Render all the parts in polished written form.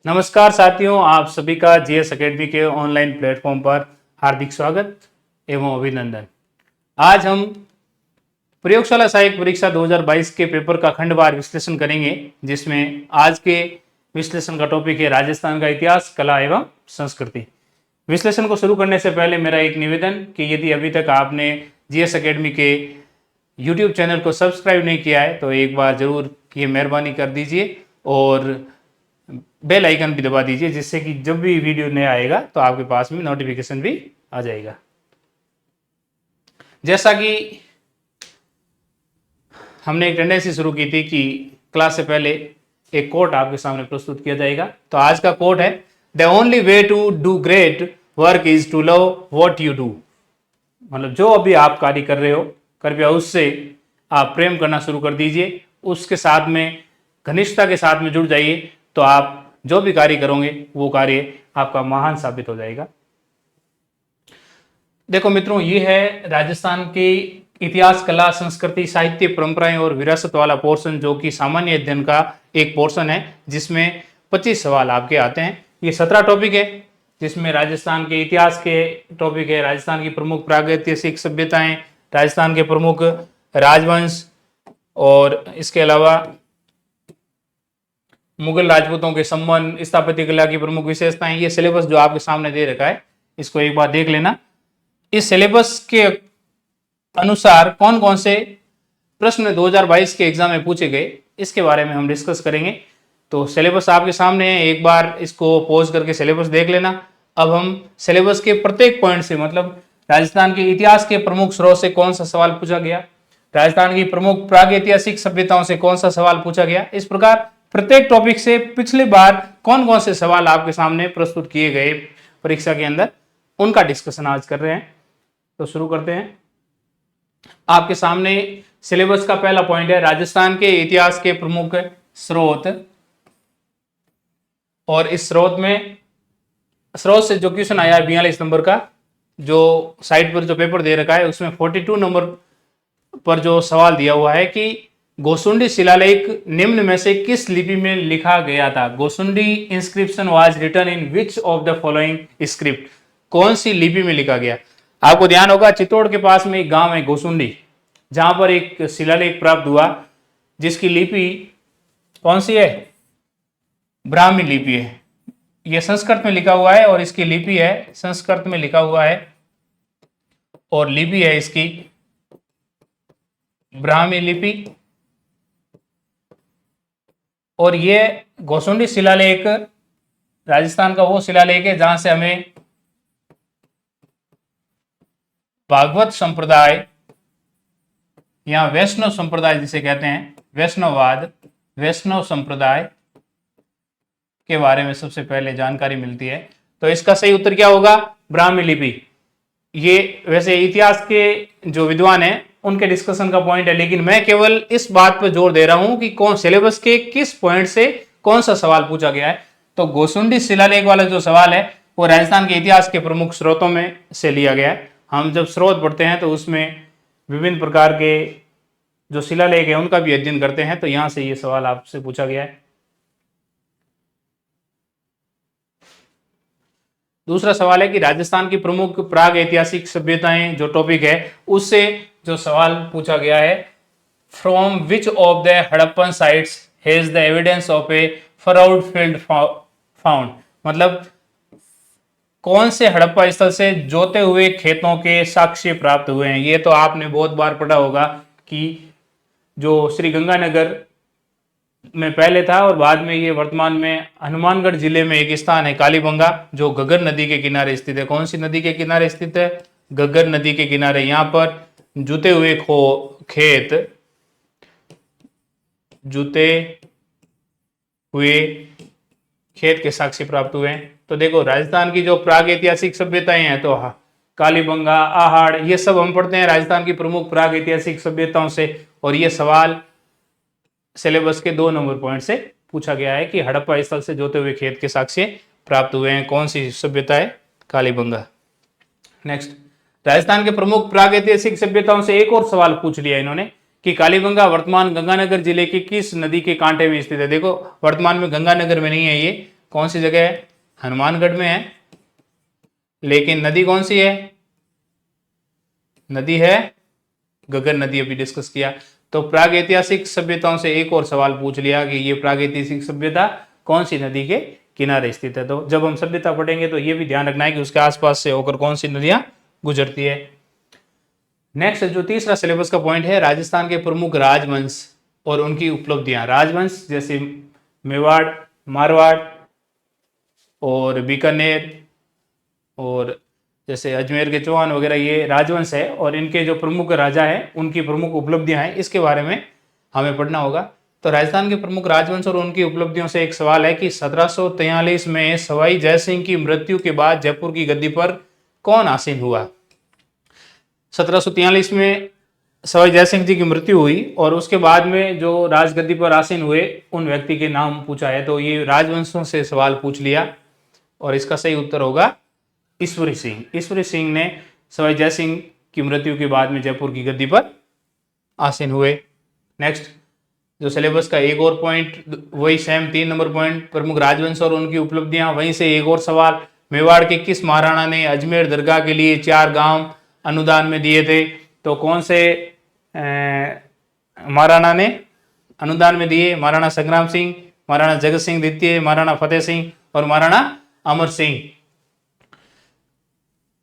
नमस्कार साथियों, आप सभी का जीएस एकेडमी के ऑनलाइन प्लेटफॉर्म पर हार्दिक स्वागत एवं अभिनंदन। आज हम प्रयोगशाला सहायक परीक्षा 2022 के पेपर का खंडवार विश्लेषण करेंगे, जिसमें आज के विश्लेषण का टॉपिक है राजस्थान का इतिहास, कला एवं संस्कृति। विश्लेषण को शुरू करने से पहले मेरा एक निवेदन कि यदि अभी तक आपने जीएस एकेडमी के यूट्यूब चैनल को सब्सक्राइब नहीं किया है तो एक बार जरूर ये मेहरबानी कर दीजिए और बेल आइकन भी दबा दीजिए, जिससे कि जब भी वीडियो नया आएगा तो आपके पास में नोटिफिकेशन भी आ जाएगा। जैसा कि हमने एक टेंडेंसी शुरू की थी कि क्लास से पहले एक कोट आपके सामने प्रस्तुत किया जाएगा, तो आज का कोट है, the only way to do great work is to love what you do. मतलब जो अभी आप कार्य कर रहे हो, कृपया उससे आप प्रेम करना शुरू कर दीजिए, उसके साथ में घनिष्ठता के साथ में जुड़ जाइए, तो आप जो भी कार्य करोगे वो कार्य आपका महान साबित हो जाएगा। देखो मित्रों, ये है राजस्थान के इतिहास, कला, संस्कृति, साहित्य, परंपराएं और विरासत वाला पोर्शन, जो कि सामान्य अध्ययन का एक पोर्शन है, जिसमें 25 सवाल आपके आते हैं। ये 17 टॉपिक है, जिसमें राजस्थान के इतिहास के टॉपिक है, राजस्थान की प्रमुख प्रागैतिहासिक सभ्यताएं, राजस्थान के प्रमुख राजवंश, और इसके अलावा मुगल राजपूतों के संबंध, स्थापत्य कला की प्रमुख विशेषताएं। ये सिलेबस जो आपके सामने दे रखा है, इसको एक बार देख लेना। इस सिलेबस के अनुसार कौन कौन से प्रश्न 2022 के एग्जाम में पूछे गए, इसके बारे में हम डिस्कस करेंगे। तो सिलेबस आपके सामने है, एक बार इसको पॉज करके सिलेबस देख लेना। अब हम सिलेबस के प्रत्येक पॉइंट से, मतलब राजस्थान के इतिहास के प्रमुख स्रोत से कौन सा सवाल पूछा गया, राजस्थान की प्रमुख प्रागैतिहासिक सभ्यताओं से कौन सा सवाल पूछा गया, इस प्रकार प्रत्येक टॉपिक से पिछली बार कौन कौन से सवाल आपके सामने प्रस्तुत किए गए परीक्षा के अंदर, उनका डिस्कशन आज कर रहे हैं। तो शुरू करते हैं। आपके सामने सिलेबस का पहला पॉइंट है, राजस्थान के इतिहास के प्रमुख स्रोत। और इस स्रोत से जो क्वेश्चन आया है 42 नंबर का, जो साइट पर जो पेपर दे रखा है उसमें 42 नंबर पर जो सवाल दिया हुआ है कि गोसुंडी शिलालेख निम्न में से किस लिपि में लिखा गया था। Gosundi inscription was written in which of the following script. कौन सी लिपि में लिखा गया। आपको ध्यान होगा, चित्तौड़ के पास में एक गांव है गोसुंडी, जहां पर एक शिलालेख प्राप्त हुआ, जिसकी लिपि कौन सी है, ब्राह्मी लिपि है। यह संस्कृत में लिखा हुआ है और इसकी लिपि है, संस्कृत में लिखा हुआ है और लिपि है इसकी ब्राह्मी लिपि। और ये गोसुंडी शिलालेख राजस्थान का वो शिलालेख है जहां से हमें भागवत संप्रदाय या वैष्णव संप्रदाय जिसे कहते हैं, वैष्णववाद, वैष्णव संप्रदाय के बारे में सबसे पहले जानकारी मिलती है। तो इसका सही उत्तर क्या होगा, ब्राह्मी लिपि। ये वैसे इतिहास के जो विद्वान हैं उनके डिस्कशन का पॉइंट है, लेकिन मैं केवल इस बात पर जोर दे रहा हूं कि कौन सिलेबस के किस पॉइंट से कौन सा सवाल पूछा गया है। तो गोसुंडी शिलालेख वाला जो सवाल है वो राजस्थान के इतिहास के प्रमुख स्रोतों में से लिया गया है। हम जब स्रोत पढ़ते हैं तो उसमें विभिन्न प्रकार के जो शिलालेख है उनका भी अध्ययन करते हैं, तो यहां से ये सवाल आपसे पूछा गया है। दूसरा सवाल है कि राजस्थान की प्रमुख प्राग ऐतिहासिक सभ्यताएं जो टॉपिक है, उससे जो सवाल पूछा गया है, from which of the Harappan sites has the evidence of a furrowed field found. मतलब कौन से हड़प्पा स्थल से जोते हुए खेतों के साक्ष्य प्राप्त हुए हैं। ये तो आपने बहुत बार पढ़ा होगा कि जो श्री गंगानगर में पहले था और बाद में ये वर्तमान में हनुमानगढ़ जिले में एक स्थान है कालीबंगा, जो घग्गर नदी के किनारे स्थित है। कौन सी नदी के किनारे स्थित है, घग्गर नदी के किनारे। यहाँ पर जुते हुए खेत के साक्ष्य प्राप्त हुए हैं। तो देखो, राजस्थान की जो प्राग ऐतिहासिक सभ्यताएं हैं, तो कालीबंगा, आहड़, ये सब हम पढ़ते हैं राजस्थान की प्रमुख प्राग ऐतिहासिक सभ्यताओं से। और ये सवाल सिलेबस के 2 नंबर पॉइंट से पूछा गया है कि हड़प्पा स्थल से जोते हुए खेत के साक्ष्य प्राप्त हुए हैं। कौन सी सभ्यता है, कालीबंगा। नेक्स्ट, राजस्थान के प्रमुख प्रागैतिहासिक सभ्यताओं से एक और सवाल पूछ लिया इन्होंने कि कालीबंगा वर्तमान गंगानगर जिले की किस नदी के कांटे में स्थित है। देखो, वर्तमान में गंगानगर में नहीं है ये, कौन सी जगह है? हनुमानगढ़ में है। लेकिन नदी कौन सी है? नदी है गगन नदी, अभी डिस्कस किया। तो प्रागैतिहासिक सभ्यताओं से एक और सवाल पूछ लिया कि ये प्रागैतिहासिक सभ्यता कौन सी नदी के किनारे स्थित है। तो जब हम सभ्यता पढ़ेंगे तो ये भी ध्यान रखना है कि उसके आसपास से होकर कौन सी नदियां गुजरती है। नेक्स्ट जो तीसरा सिलेबस का पॉइंट है, राजस्थान के प्रमुख राजवंश और उनकी उपलब्धियां। राजवंश जैसे मेवाड़, मारवाड़ और बीकानेर और जैसे अजमेर के चौहान वगैरह, ये राजवंश है और इनके जो प्रमुख राजा हैं उनकी प्रमुख उपलब्धियां हैं, इसके बारे में हमें पढ़ना होगा। तो राजस्थान के प्रमुख राजवंश और उनकी उपलब्धियों से एक सवाल है कि 1743 में सवाई जयसिंह की मृत्यु के बाद जयपुर की गद्दी पर कौन आसीन हुआ? 1743 में सवाई जयसिंह जी की मृत्यु हुई और उसके बाद में जो राजगद्दी पर आसीन हुए उन व्यक्ति के नाम पूछा है। तो ये राजवंशों से सवाल पूछ लिया और इसका सही उत्तर होगा ईश्वरी सिंह। ईश्वरी सिंह ने सवाई जयसिंह की मृत्यु के बाद में जयपुर की गद्दी पर आसीन हुए। नेक्स्ट जो सिलेबस का एक और पॉइंट, वही सेम 3 नंबर पॉइंट, प्रमुख राजवंश और उनकी उपलब्धियां। वहीं से एक और सवाल, मेवाड़ के किस महाराणा ने अजमेर दरगाह के लिए 4 गांव अनुदान में दिए थे? तो कौन से महाराणा ने अनुदान में दिए? महाराणा संग्राम सिंह, महाराणा जगत सिंह द्वितीय, महाराणा फतेह सिंह और महाराणा अमर सिंह।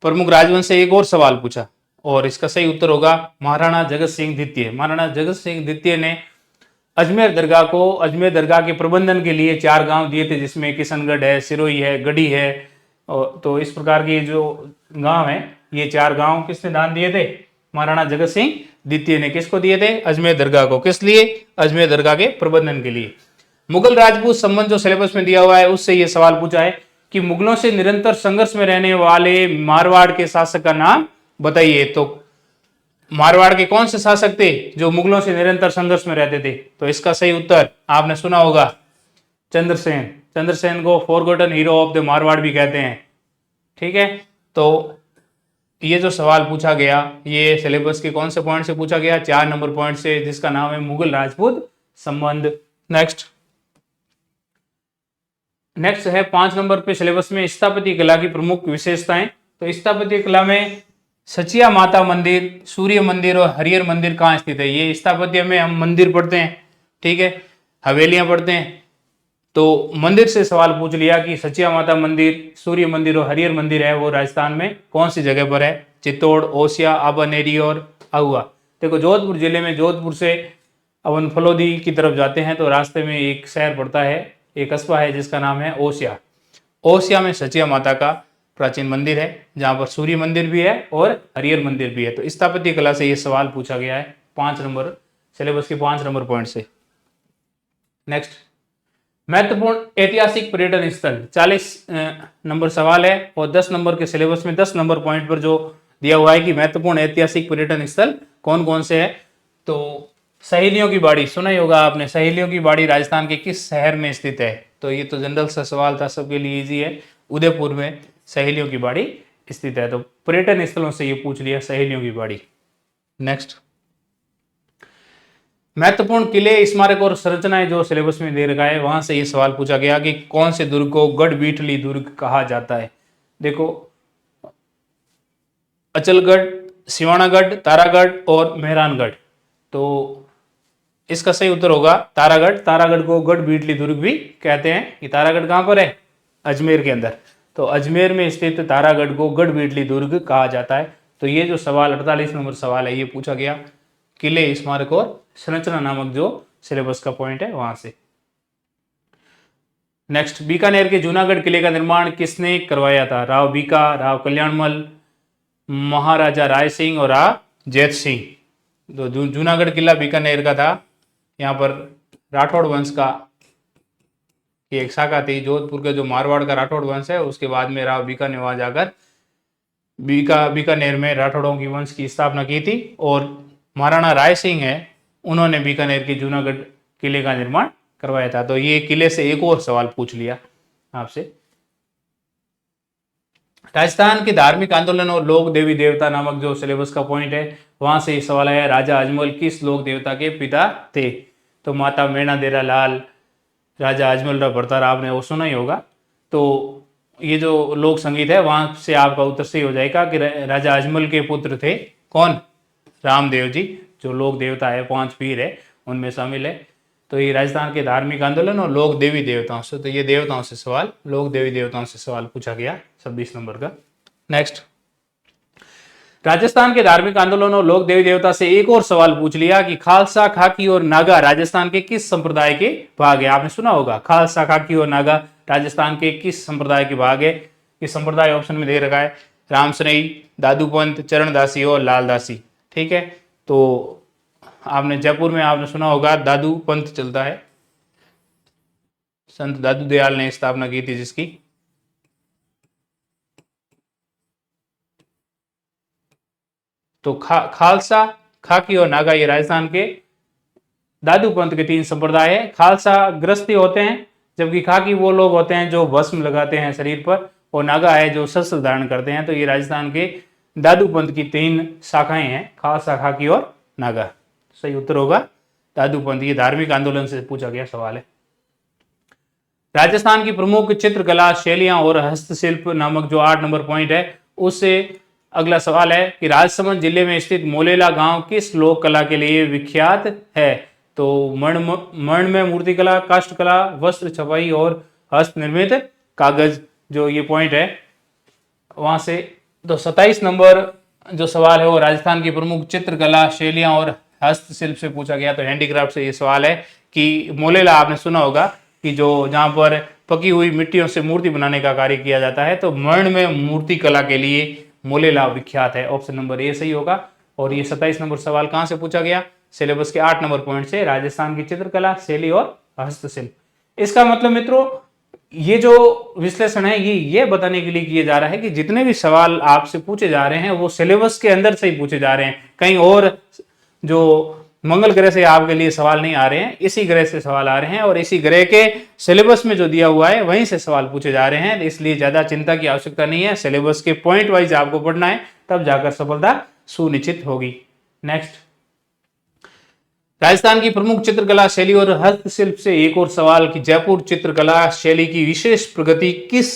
प्रमुख राजवंश से एक और सवाल पूछा और इसका सही उत्तर होगा महाराणा जगत सिंह द्वितीय। महाराणा जगत सिंह द्वितीय ने अजमेर दरगाह के प्रबंधन के लिए 4 गांव दिए थे, जिसमें किशनगढ़ है, सिरोही है, गढ़ी है। तो इस प्रकार के जो गांव हैं, ये 4 गांव किसने दान दिए थे? महाराणा जगत सिंह द्वितीय ने। किसको दिए थे? अजमेर दरगाह को। किस लिए? अजमेर दरगाह के प्रबंधन के लिए। मुगल राजपूत संबंध जो सिलेबस में दिया हुआ है उससे यह सवाल पूछा है कि मुगलों से निरंतर संघर्ष में रहने वाले मारवाड़ के शासक का नाम बताइए। तो मारवाड़ के कौन से शासक थे जो मुगलों से निरंतर संघर्ष में रहते थे? तो इसका सही उत्तर आपने सुना होगा, चंद्रसेन। चंद्रसेन को forgotten hero of the Marwar भी कहते हैं। ठीक है, तो ये जो सवाल पूछा गया ये सिलेबस के कौन से पॉइंट से पूछा गया? 4 नंबर पॉइंट से, जिसका नाम है मुगल राजपूत संबंध। नेक्स्ट है 5 नंबर पे सिलेबस में स्थापत्य कला की प्रमुख विशेषताएं। तो स्थापत्य कला में सचिया माता मंदिर, सूर्य मंदिर और हरिहर मंदिर कहाँ स्थित है? ये स्थापत्य में हम मंदिर पढ़ते हैं, ठीक है, हवेलियां पढ़ते हैं। तो मंदिर से सवाल पूछ लिया कि सचिया माता मंदिर, सूर्य मंदिर और हरिहर मंदिर है वो राजस्थान में कौन सी जगह पर है? चित्तौड़, ओसिया, आबानेरी और अहुआ। देखो जोधपुर जिले में, जोधपुर से अपन फलोदी की तरफ जाते हैं तो रास्ते में एक शहर पड़ता है, एक कस्बा है जिसका नाम है ओसिया। ओसिया में सचिया माता का प्राचीन मंदिर है, जहां पर सूर्य मंदिर भी है और हरिहर मंदिर भी है। तो स्थापत्य कला से यह सवाल पूछा गया है 5 नंबर सिलेबस के 5 नंबर पॉइंट से। नेक्स्ट, महत्वपूर्ण ऐतिहासिक पर्यटन स्थल 40 नंबर सवाल है और 10 नंबर के सिलेबस में 10 नंबर पॉइंट पर जो दिया हुआ है कि महत्वपूर्ण ऐतिहासिक पर्यटन स्थल कौन कौन से है। तो सहेलियों की बाड़ी सुना ही होगा आपने। सहेलियों की बाड़ी राजस्थान के किस शहर में स्थित है? तो ये तो जनरल सा सवाल था, सबके लिए इजी है। उदयपुर में सहेलियों की बाड़ी स्थित है। तो पर्यटन स्थलों से ये पूछ लिया सहेलियों की बाड़ी। नेक्स्ट, महत्वपूर्ण किले, स्मारक और संरचनाएं जो सिलेबस में दे रखा है वहां से ये सवाल पूछा गया कि कौन से दुर्ग को गढ़बीठली दुर्ग कहा जाता है। देखो अचलगढ़, सिवानागढ़, तारागढ़ और मेहरानगढ़। तो इसका सही उत्तर होगा तारागढ़। तारागढ़ को गढ़बीठली दुर्ग भी कहते हैं। ये तारागढ़ कहां पर है? अजमेर के अंदर। तो अजमेर में स्थित तारागढ़ को गढ़बीठली दुर्ग कहा जाता है। तो ये जो सवाल 48 नंबर सवाल है ये पूछा गया किले, स्मारक और संरचना नामक जो सिलेबस का पॉइंट है वहां से। नेक्स्ट, बीकानेर के जूनागढ़ किले का निर्माण किसने करवाया था? राव बीका, राव कल्याणमल, महाराजा राय सिंह और राव जैत सिंह। तो जूनागढ़ किला बीकानेर का था। यहाँ पर राठौड़ वंश का की एक शाखा थी। जोधपुर के जो मारवाड़ का राठौड़ वंश है उसके बाद में राव बीका ने वहां जाकर बीकानेर में राठौड़ों की वंश की स्थापना की थी। और महाराणा राय सिंह है, उन्होंने बीकानेर के जूनागढ़ किले का निर्माण करवाया था। तो ये किले से एक और सवाल पूछ लिया आपसे। राजस्थान के धार्मिक आंदोलन और लोक देवी देवता नामक जो सिलेबस का पॉइंट है वहां से ये सवाल आया, राजा अजमल किस लोक देवता के पिता थे? तो माता मेणा देरा लाल, राजा अजमल रा भरतार, आपने वो सुना ही होगा। तो ये जो लोक संगीत है वहां से आपका उत्तर सही हो जाएगा कि राजा अजमल के पुत्र थे कौन, रामदेव जी, जो लोक देवता है, 5 पीर है उनमें शामिल है। तो ये राजस्थान के धार्मिक आंदोलन और लोक देवी देवताओं से, तो ये देवताओं से सवाल, लोक देवी देवताओं से सवाल पूछा गया 26 नंबर का। नेक्स्ट, राजस्थान के धार्मिक आंदोलन और लोक देवी देवता से एक और सवाल पूछ लिया कि खालसा, खाकी और नागा राजस्थान के किस संप्रदाय के भाग है। आपने सुना होगा खालसा, खाकी और नागा राजस्थान के किस संप्रदाय के भाग है। ये संप्रदाय ऑप्शन में दे रखा है, रामसनई, दादूपंत, चरणदासी और लालदासी। ठीक है, तो आपने जयपुर में आपने सुना होगा दादू पंथ चलता है, संत दादू दयाल ने स्थापना की थी जिसकी। तो खालसा, खाकी और नागा ये राजस्थान के दादू पंथ के 3 संप्रदाय है। खालसा गृहस्थी होते हैं, जबकि खाकी वो लोग होते हैं जो भस्म लगाते हैं शरीर पर, और नागा है जो शस्त्र धारण करते हैं। तो ये राजस्थान के दादू पंथ की 3 शाखाएं हैं, खालसा, खाकी और नागा। सही उत्तर होगा दादू पंथ। ये धार्मिक आंदोलन से पूछा गया सवाल है। राजस्थान की प्रमुख चित्रकला शैलियां और हस्तशिल्प नामक जो 8 नंबर पॉइंट है, उससे अगला सवाल है कि राजसमंद जिले में स्थित मोलेला गांव किस लोक कला के लिए विख्यात है। तो मर्ण में मूर्तिकला, काष्ठकला, वस्त्र छपाई और हस्त निर्मित कागज, जो ये पॉइंट है वहां से। तो 27 नंबर जो सवाल है वो राजस्थान की प्रमुख चित्रकला शैलियां और हस्तशिल्प से पूछा गया। तो हैंडीक्राफ्ट से ये सवाल है कि मोलेला आपने सुना होगा कि जो जहां पर पकी हुई मिट्टियों से मूर्ति बनाने का कार्य किया जाता है, तो मर्ण में मूर्ति कला के लिए मोलेला विख्यात है। ऑप्शन नंबर ए सही होगा। और ये 27 नंबर सवाल कहां से पूछा गया, सिलेबस के 8 नंबर पॉइंट से, राजस्थान की चित्रकला शैली और हस्तशिल्प। इसका मतलब मित्रों ये जो विश्लेषण है ये बताने के लिए किया जा रहा है कि जितने भी सवाल आपसे पूछे जा रहे हैं वो सिलेबस के अंदर से ही पूछे जा रहे हैं, कहीं और जो मंगल ग्रह से आपके लिए सवाल नहीं आ रहे हैं, इसी ग्रह से सवाल आ रहे हैं और इसी ग्रह के सिलेबस में जो दिया हुआ है वहीं से सवाल पूछे जा रहे हैं। इसलिए ज्यादा चिंता की आवश्यकता नहीं है, सिलेबस के पॉइंट वाइज आपको पढ़ना है, तब जाकर सफलता सुनिश्चित होगी। नेक्स्ट, राजस्थान की प्रमुख चित्रकला शैली और हस्तशिल्प से एक और सवाल कि जयपुर चित्रकला शैली की विशेष प्रगति किस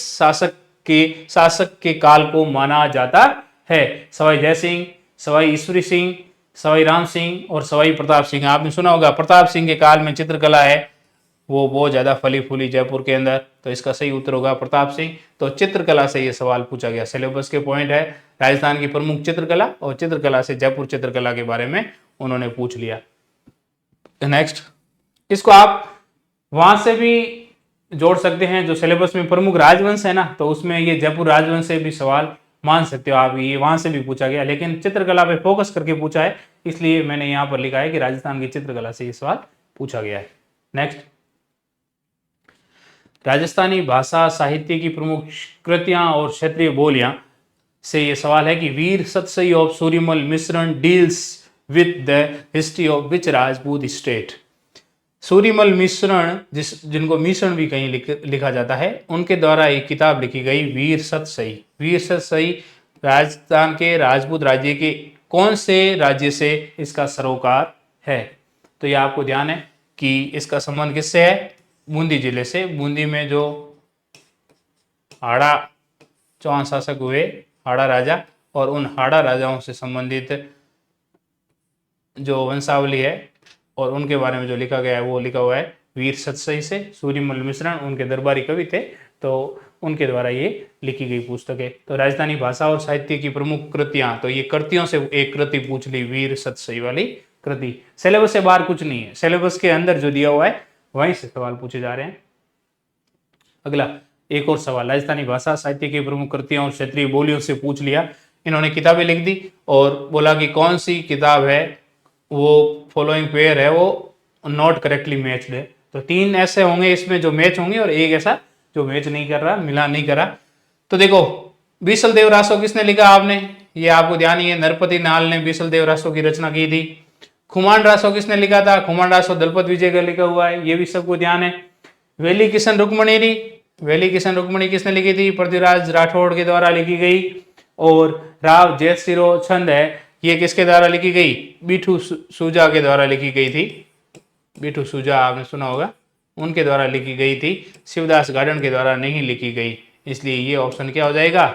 शासक के काल को माना जाता है। सवाई जयसिंह, सवाई ईश्वरी सिंह, सवाई राम सिंह और सवाई प्रताप सिंह। आपने सुना होगा प्रताप सिंह के काल में चित्रकला है वो बहुत ज्यादा फली फूली जयपुर के अंदर, तो इसका सही उत्तर होगा प्रताप सिंह। तो चित्रकला से ये सवाल पूछा गया, सिलेबस के पॉइंट है राजस्थान की प्रमुख चित्रकला, और चित्रकला से जयपुर चित्रकला के बारे में उन्होंने पूछ लिया। नेक्स्ट, इसको आप वहां से भी जोड़ सकते हैं, जो सिलेबस में प्रमुख राजवंश है ना, तो उसमें ये जयपुर राजवंश से भी सवाल मान सकते हो आप, ये वहां से भी पूछा गया, लेकिन चित्रकला पे फोकस करके पूछा है, इसलिए मैंने यहां पर लिखा है कि राजस्थान की चित्रकला से ये सवाल पूछा गया है। नेक्स्ट, राजस्थानी भाषा साहित्य की प्रमुख कृतियां और क्षेत्रीय बोलियां से ये सवाल है कि वीर सतसई ऑफ सूर्यमल मिश्रण deals with the history of which Rajput state. Suryamal मिश्रण, जिनको मिश्रण भी कहीं लिखा जाता है, उनके द्वारा एक किताब लिखी गई वीर सतसई। वीर सतसई राजस्थान के राजपूत राज्य के कौन से राज्य से इसका सरोकार है। तो ये आपको ध्यान है कि इसका संबंध किससे है, बूंदी जिले से। बूंदी में जो हाड़ा चौहान शासक हुए, हाड़ा राजा, और उन हाड़ा राजाओं से संबंधित जो वंशावली है और उनके बारे में जो लिखा गया है वो लिखा हुआ है वीर सतसई से। सूर्यमल मिश्रण उनके दरबारी कवि थे, तो उनके द्वारा ये लिखी गई पुस्तक है। तो राजस्थानी भाषा और साहित्य की प्रमुख कृतियां, तो ये कृतियों से एक कृति पूछ ली, वीर सतसई वाली कृति। सिलेबस से बाहर कुछ नहीं है, सिलेबस के अंदर जो दिया हुआ है वहीं से सवाल पूछे जा रहे हैं। अगला एक और सवाल, राजस्थानी भाषा साहित्य की प्रमुख कृतियों और क्षेत्रीय बोलियों से पूछ लिया। इन्होंने किताबें लिख दी और बोला कि कौन सी किताब है वो फॉलोइंग पेयर है वो नॉट करेक्टली मैच्ड है। तो 3 ऐसे होंगे इसमें जो मैच होंगे और एक ऐसा जो मैच नहीं कर रहा, मिला नहीं करा। तो देखो, बीसल देव रासो किसने लिखा, आपने ये आपको ध्यान ही है, नरपति नाल ने बीसल देव रासो की रचना की थी। खुमान रासो किसने लिखा था, खुमान रासो दलपत विजय का लिखा हुआ है, ये भी सबको ध्यान है। वेली किशन रुक्मणी थी, वेली किशन रुक्मणी किसने लिखी थी, पृथ्वीराज राठौड़ के द्वारा लिखी गई। और राव जैत सिरो छंद है, ये किसके द्वारा लिखी गई, बीठू सूजा के द्वारा लिखी गई थी। बीठू सूजा आपने सुना होगा, उनके द्वारा लिखी गई थी, शिवदास गार्डन के द्वारा नहीं लिखी गई, इसलिए ये ऑप्शन क्या हो जाएगा,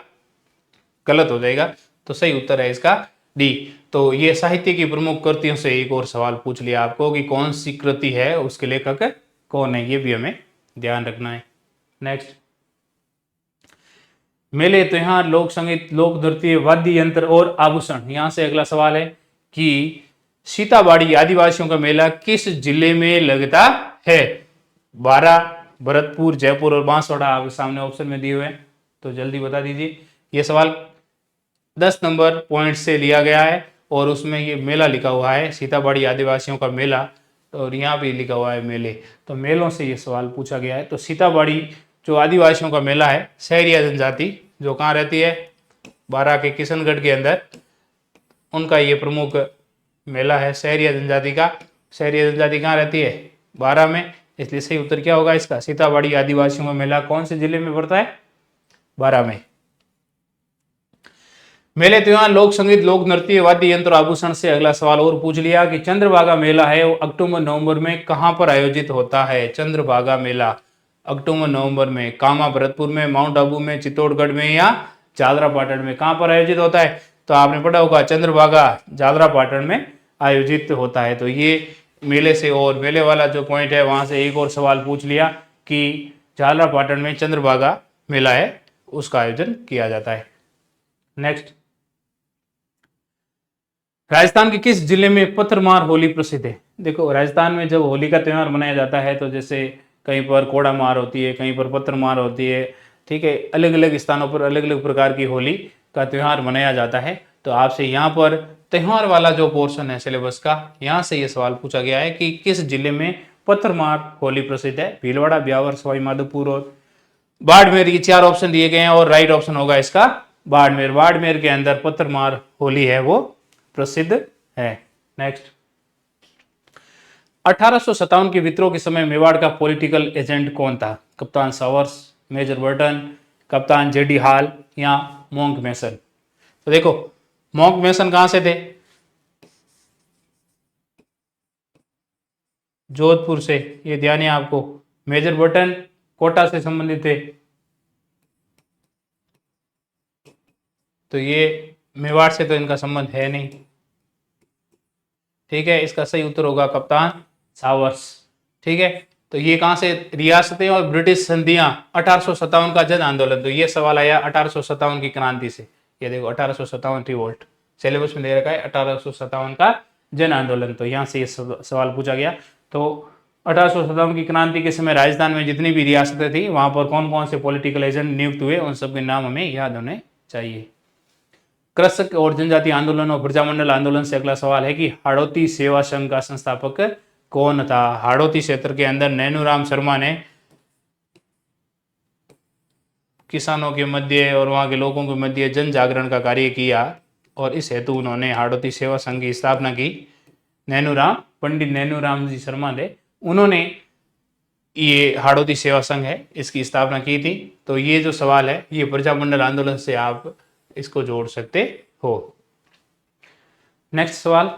गलत हो जाएगा। तो सही उत्तर है इसका डी। तो ये साहित्य की प्रमुख कृतियों से एक और सवाल पूछ लिया आपको कि कौन सी कृति है, उसके लेखक कौन है, ये भी हमें ध्यान रखना है। नेक्स्ट, मेले, त्योहार, लोक संगीत, लोक नृत्य, वाद्य यंत्र और आभूषण। यहां से अगला सवाल है कि सीताबाड़ी आदिवासियों का मेला किस जिले में लगता है। बारां, भरतपुर, जयपुर और बांसवाड़ा आपके सामने ऑप्शन में दिए हुए हैं, तो जल्दी बता दीजिए। यह सवाल 10 नंबर पॉइंट से लिया गया है और उसमें ये मेला लिखा हुआ है, सीताबाड़ी आदिवासियों का मेला, और यहाँ भी लिखा हुआ है मेले, तो मेलों से ये सवाल पूछा गया है। तो सीताबाड़ी जो आदिवासियों का मेला है, शहरिया जनजाति जो कहाँ रहती है, बारां के किशनगढ़ के अंदर, उनका ये प्रमुख मेला है शहरिया जनजाति का। शहरिया जनजाति कहाँ रहती है, बारां में, इसलिए सही उत्तर क्या होगा इसका, सीताबाड़ी आदिवासियों का मेला कौन से जिले में पड़ता है, बारां में। मेले, त्योहार, लोक संगीत, लोक नृत्य, वाद्य यंत्र, आभूषण से अगला सवाल और पूछ लिया कि चंद्रभागा मेला है वो अक्टूबर नवंबर में कहां पर आयोजित होता है। चंद्रभागा मेला अक्टूबर नवंबर में कामा, भरतपुर में, माउंट आबू में, चित्तौड़गढ़ में या झालरापाटन में, कहां पर आयोजित होता है। तो आपने पढ़ा होगा चंद्रभागा झालरापाटन में आयोजित होता है। तो ये मेले से, और मेले वाला जो पॉइंट है वहां से एक और सवाल पूछ लिया कि झालरापाटन में चंद्रभागा मेला है, उसका आयोजन किया जाता है। नेक्स्ट, राजस्थान के किस जिले में पत्थरमार होली प्रसिद्ध है। देखो, राजस्थान में जब होली का त्यौहार मनाया जाता है तो जैसे कहीं पर कोड़ा मार होती है, कहीं पर पत्थर मार होती है, ठीक है, अलग अलग स्थानों पर अलग अलग प्रकार की होली का त्यौहार मनाया जाता है। तो आपसे यहाँ पर त्यौहार वाला जो पोर्शन है सिलेबस का, यहाँ से ये सवाल पूछा गया है कि किस जिले में पत्थरमार होली प्रसिद्ध है। भीलवाड़ा, ब्यावर, सवाई माधोपुर और बाड़मेर, ये 4 ऑप्शन दिए गए हैं और राइट ऑप्शन होगा इसका बाड़मेर। बाड़मेर के अंदर पत्थरमार होली है वो प्रसिद्ध है। नेक्स्ट, 1857 के विद्रोह के समय मेवाड़ का पॉलिटिकल एजेंट कौन था। कप्तान सावर्स, मेजर बर्टन, कप्तान जेडी हाल या मोंक मेसन। तो देखो, मोंक मेसन कहां से थे, जोधपुर से, ये ध्यान है आपको। मेजर बर्टन कोटा से संबंधित थे, तो ये मेवाड़ से तो इनका संबंध है नहीं, ठीक है। इसका सही उत्तर होगा कप्तान सावर्स, ठीक है। तो ये कहां से, रियासतें और ब्रिटिश संधियां, 1857 का जन आंदोलन, तो ये सवाल आया 1857 की क्रांति से। ये देखो 1857 रिवोल्ट सिलेबस में दे रखा है, 1857 का जन आंदोलन, तो यहां से ये सवाल पूछा गया। तो 1857 की क्रांति के समय राजस्थान में जितनी भी रियासतें थी वहां पर कौन कौन से पॉलिटिकल एजेंट नियुक्त हुए, उन सबके नाम हमें याद होने चाहिए। कृषक और जनजाति आंदोलन और प्रजामंडल आंदोलन से अगला सवाल है कि हाड़ौती सेवा संघ का संस्थापक कौन था। हाड़ौती क्षेत्र के अंदर नैनूराम शर्मा ने किसानों के मध्य और वहां के लोगों के मध्य जन जागरण का कार्य किया और इस हेतु उन्होंने हाड़ौती सेवा संघ की स्थापना की। नैनूराम, पंडित नैनूराम जी शर्मा थे, उन्होंने ये हाड़ौती सेवा संघ है इसकी स्थापना की थी। तो ये जो सवाल है ये प्रजामंडल आंदोलन से आप इसको जोड़ सकते हो। नेक्स्ट सवाल,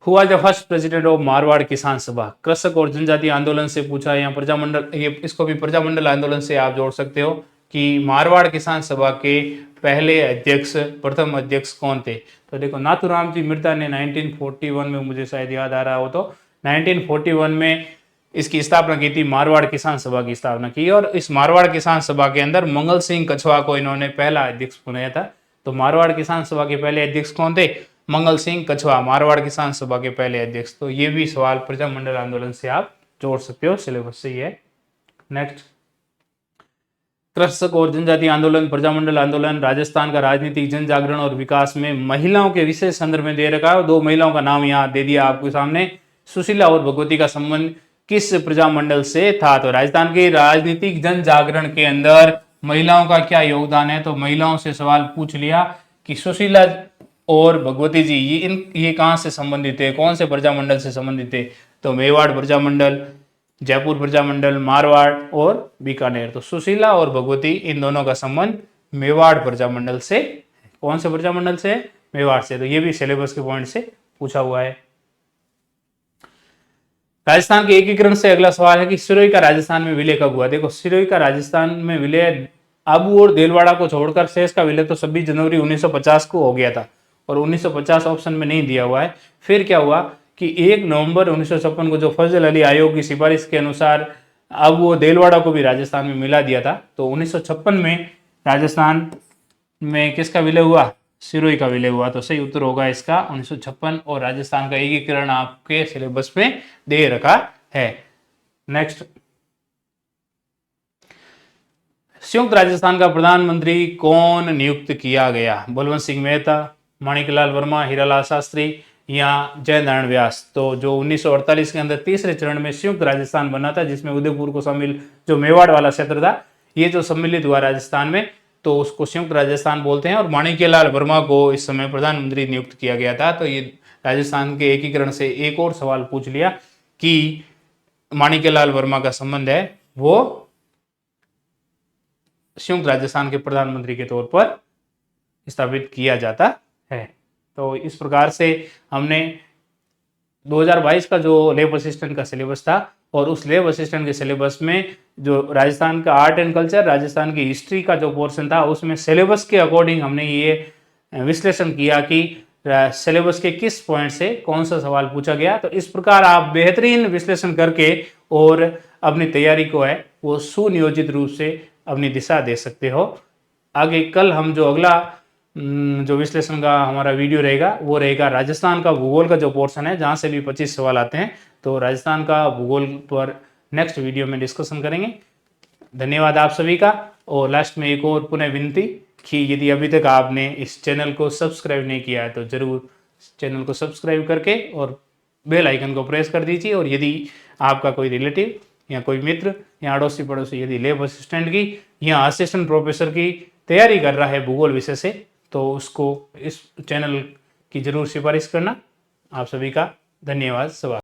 हुआ the first president of Marwar किसान सभा। कृषक और जनजाति आंदोलन से पूछा है, या प्रजामंडल, ये इसको भी प्रजामंडल आंदोलन से आप जोड़ सकते हो कि मारवाड़ किसान सभा के पहले अध्यक्ष, प्रथम अध्यक्ष कौन थे। तो देखो, नाथूराम जी मिर्ता ने 1941 में, मुझे शायद याद आ रहा हो तो 1941 में इसकी स्थापना की थी, मारवाड़ किसान सभा की स्थापना की। और इस मारवाड़ किसान सभा के अंदर मंगल सिंह कछवा को इन्होंने पहला अध्यक्ष बनाया था। तो मारवाड़ किसान सभा के पहले अध्यक्ष कौन थे, मंगल सिंह कछवा, मारवाड़ किसान सभा के पहले अध्यक्ष। तो ये भी सवाल प्रजामंडल आंदोलन से आप जोड़ सकते हो, सिलेबस से ही है। नेक्स्ट, कृषक और जनजाति आंदोलन, प्रजामंडल आंदोलन, राजस्थान का राजनीतिक जन जागरण और विकास में महिलाओं के विशेष संदर्भ में दे रखा है। 2 महिलाओं का नाम यहाँ दे दिया आपके सामने। सुशीला और भगवती का संबंध किस प्रजामंडल से था। तो राजस्थान के राजनीतिक जन जागरण के अंदर महिलाओं का क्या योगदान है। तो महिलाओं से सवाल पूछ लिया कि सुशीला और भगवती जी ये कहां से संबंधित है, कौन से प्रजामंडल से संबंधित है। तो मेवाड़ प्रजामंडल, जयपुर प्रजामंडल, मारवाड़ और बीकानेर। तो सुशीला और भगवती, इन दोनों का संबंध मेवाड़ प्रजामंडल से। कौन से प्रजामंडल से, मेवाड़ से। तो ये भी सिलेबस के पॉइंट से पूछा हुआ है। राजस्थान के एकीकरण से अगला सवाल है कि सिरोही का राजस्थान में विलय कब हुआ। देखो, सिरोही का राजस्थान में विलय आबू और देलवाड़ा को छोड़कर शेष का विलय तो 26 जनवरी 1950 को हो गया था, और 1950 ऑप्शन में नहीं दिया हुआ है। फिर क्या हुआ कि 1 नवंबर 1956 को जो फजल अली आयोग की सिफारिश के अनुसार आबू और देलवाड़ा को भी राजस्थान में मिला दिया था, तो 1956 में राजस्थान में किसका विलय हुआ? सिरोही का विलय हुआ। तो सही उत्तर होगा इसका 1956, और राजस्थान का एकीकरण आपके सिलेबस में दे रखा है। नेक्स्ट, संयुक्त राजस्थान का प्रधानमंत्री कौन नियुक्त किया गया? बलवंत सिंह मेहता, माणिकलाल वर्मा, हीरालाल शास्त्री या जयनारायण व्यास? तो जो 1948 के अंदर तीसरे चरण में संयुक्त राजस्थान बना था, जिसमें उदयपुर को शामिल, जो मेवाड़ वाला क्षेत्र था, ये जो सम्मिलित हुआ राजस्थान में, तो उसको संयुक्त राजस्थान बोलते हैं। और माणिक्यलाल वर्मा को इस समय प्रधानमंत्री नियुक्त किया गया था। तो ये राजस्थान के एकीकरण से एक और सवाल पूछ लिया कि माणिक्यलाल वर्मा का संबंध है वो संयुक्त राजस्थान के प्रधानमंत्री के तौर पर स्थापित किया जाता है। तो इस प्रकार से हमने 2022 का जो लैब असिस्टेंट का सिलेबस था, और उस लैब असिस्टेंट के सिलेबस में जो राजस्थान का आर्ट एंड कल्चर, राजस्थान की हिस्ट्री का जो पोर्शन था, उसमें सिलेबस के अकॉर्डिंग हमने ये विश्लेषण किया कि सिलेबस के किस पॉइंट से कौन सा सवाल पूछा गया। तो इस प्रकार आप बेहतरीन विश्लेषण करके और अपनी तैयारी को है वो सुनियोजित रूप से अपनी दिशा दे सकते हो। आगे कल हम जो अगला जो विश्लेषण का हमारा वीडियो रहेगा वो रहेगा राजस्थान का भूगोल का जो पोर्शन है, जहाँ से भी 25 सवाल आते हैं। तो राजस्थान का भूगोल पर नेक्स्ट वीडियो में डिस्कशन करेंगे। धन्यवाद आप सभी का। और लास्ट में एक और पुनः विनती कि यदि अभी तक आपने इस चैनल को सब्सक्राइब नहीं किया है तो जरूर चैनल को सब्सक्राइब करके और बेल आइकन को प्रेस कर दीजिए। और यदि आपका कोई रिलेटिव या कोई मित्र या अड़ोसी पड़ोसी यदि लैब असिस्टेंट की या असिस्टेंट प्रोफेसर की तैयारी कर रहा है भूगोल विषय से, तो उसको इस चैनल की जरूर सिफारिश करना। आप सभी का धन्यवाद।